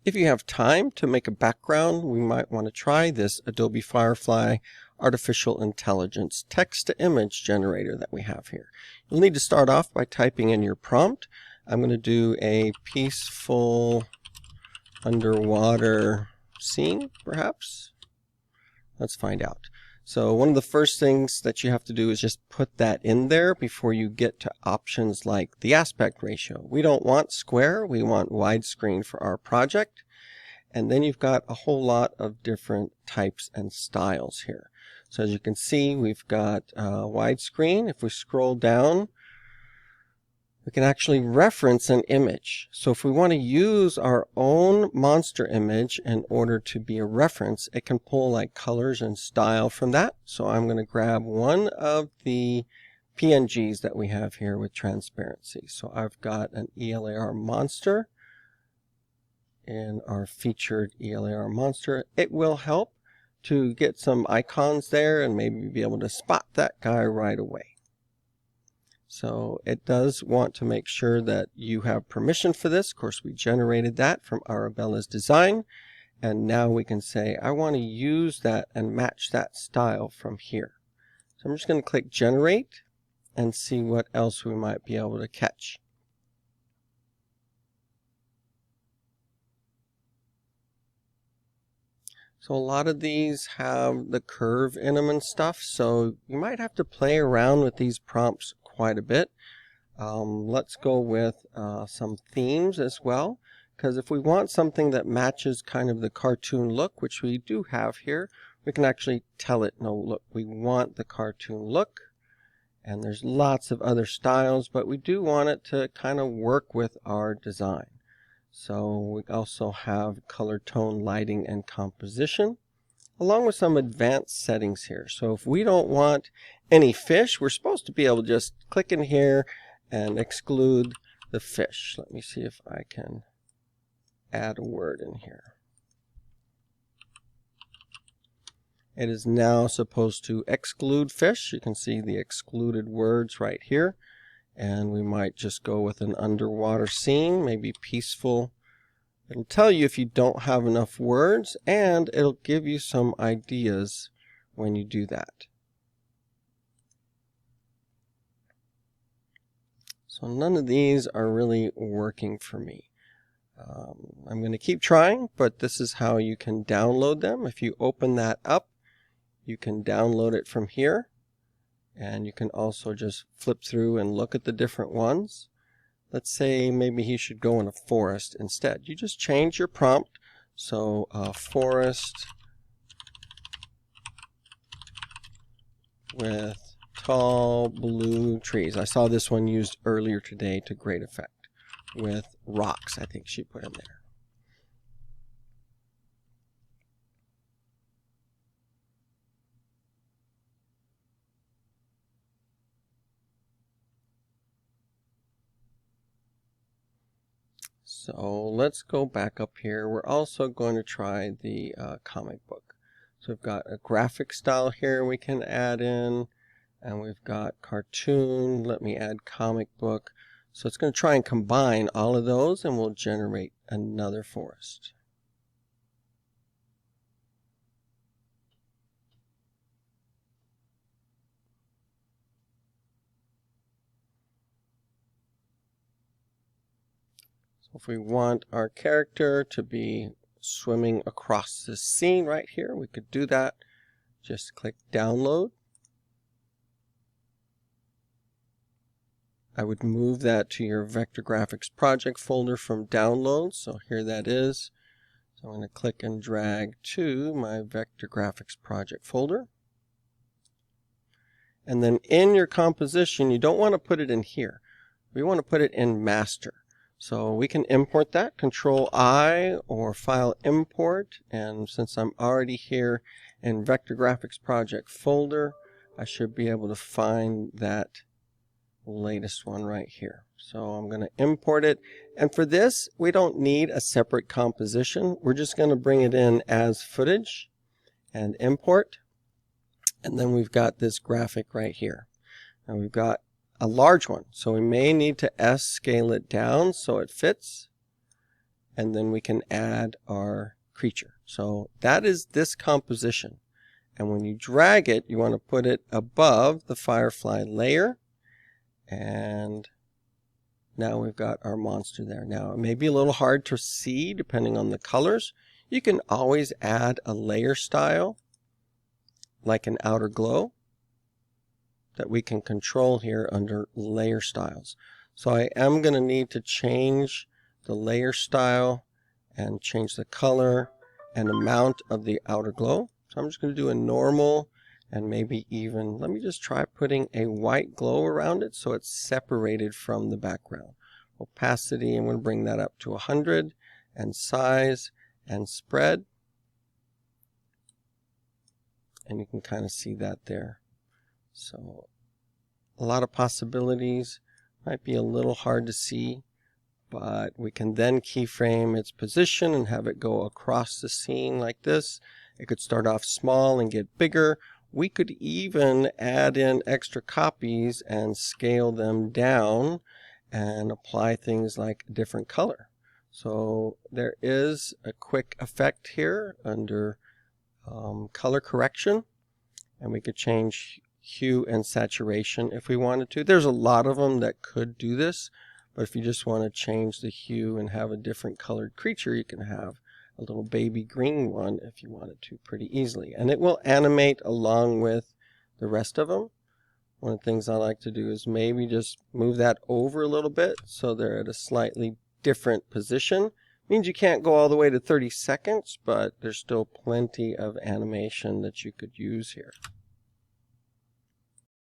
If you have time to make a background, we might want to try this Adobe Firefly Artificial Intelligence text-to-image generator that we have here. You'll need to start off by typing in your prompt. I'm going to do a peaceful underwater scene, perhaps. Let's find out. So one of the first things that you have to do is just put that in there before you get to options like the aspect ratio. We don't want square, we want widescreen for our project. And then you've got a whole lot of different types and styles here. So as you can see, we've got widescreen. If we scroll down, we can actually reference an image. So if we want to use our own monster image in order to be a reference, it can pull like colors and style from that. So I'm going to grab one of the PNGs that we have here with transparency. So I've got an ELAR monster in our featured ELAR monster. It will help to get some icons there and maybe be able to spot that guy right away. So it does want to make sure that you have permission for this. Of course, we generated that from Arabella's design. And now we can say, I want to use that and match that style from here. So I'm just going to click Generate and see what else we might be able to catch. So a lot of these have the curve in them and stuff. So you might have to play around with these prompts quite a bit. Let's go with some themes as well, because if we want something that matches kind of the cartoon look, which we do have here, we can actually tell it, no, look, we want the cartoon look. And there's lots of other styles, but we do want it to kind of work with our design. So we also have color, tone, lighting, and composition, along with some advanced settings here. So if we don't want any fish, we're supposed to be able to just click in here and exclude the fish. Let me see if I can add a word in here. It is now supposed to exclude fish. You can see the excluded words right here. And we might just go with an underwater scene, maybe peaceful. It'll tell you if you don't have enough words, and it'll give you some ideas when you do that. So none of these are really working for me. I'm going to keep trying, but this is how you can download them. If you open that up, you can download it from here. And you can also just flip through and look at the different ones. Let's say maybe he should go in a forest instead. You just change your prompt. So forest with tall blue trees. I saw this one used earlier today to great effect. With rocks, I think she put in there. So let's go back up here. We're also going to try the comic book. So we've got a graphic style here we can add in, and we've got cartoon. Let me add comic book. So it's going to try and combine all of those, and we'll generate another forest. If we want our character to be swimming across this scene right here, we could do that. Just click download. I would move that to your vector graphics project folder from downloads. So here that is. So I'm going to click and drag to my vector graphics project folder. And then in your composition, you don't want to put it in here. We want to put it in master. So we can import that, Control-I or File Import, and since I'm already here in Vector Graphics Project folder, I should be able to find that latest one right here. So I'm going to import it, and for this, we don't need a separate composition. We're just going to bring it in as footage and import, and then we've got this graphic right here. And we've got a large one, so we may need to S scale it down so it fits. and then we can add our creature. So that is this composition. And when you drag it, you want to put it above the Firefly layer. And now we've got our monster there. Now it may be a little hard to see depending on the colors. You can always add a layer style like an outer glow that we can control here under layer styles. So I am going to need to change the layer style and change the color and amount of the outer glow. So I'm just going to do a normal and maybe even, let me just try putting a white glow around it so it's separated from the background. Opacity, I'm going to bring that up to 100, and size and spread. And you can kind of see that there. So a lot of possibilities. Might be a little hard to see, but we can then keyframe its position and have it go across the scene like this. It could start off small and get bigger. We could even add in extra copies and scale them down and apply things like a different color. So there is a quick effect here under color correction, and we could change hue and saturation if we wanted to. There's a lot of them that could do this, but if you just want to change the hue and have a different colored creature, you can have a little baby green one if you wanted to pretty easily. And it will animate along with the rest of them. One of the things I like to do is maybe just move that over a little bit so they're at a slightly different position. Means you can't go all the way to 30 seconds, but there's still plenty of animation that you could use here.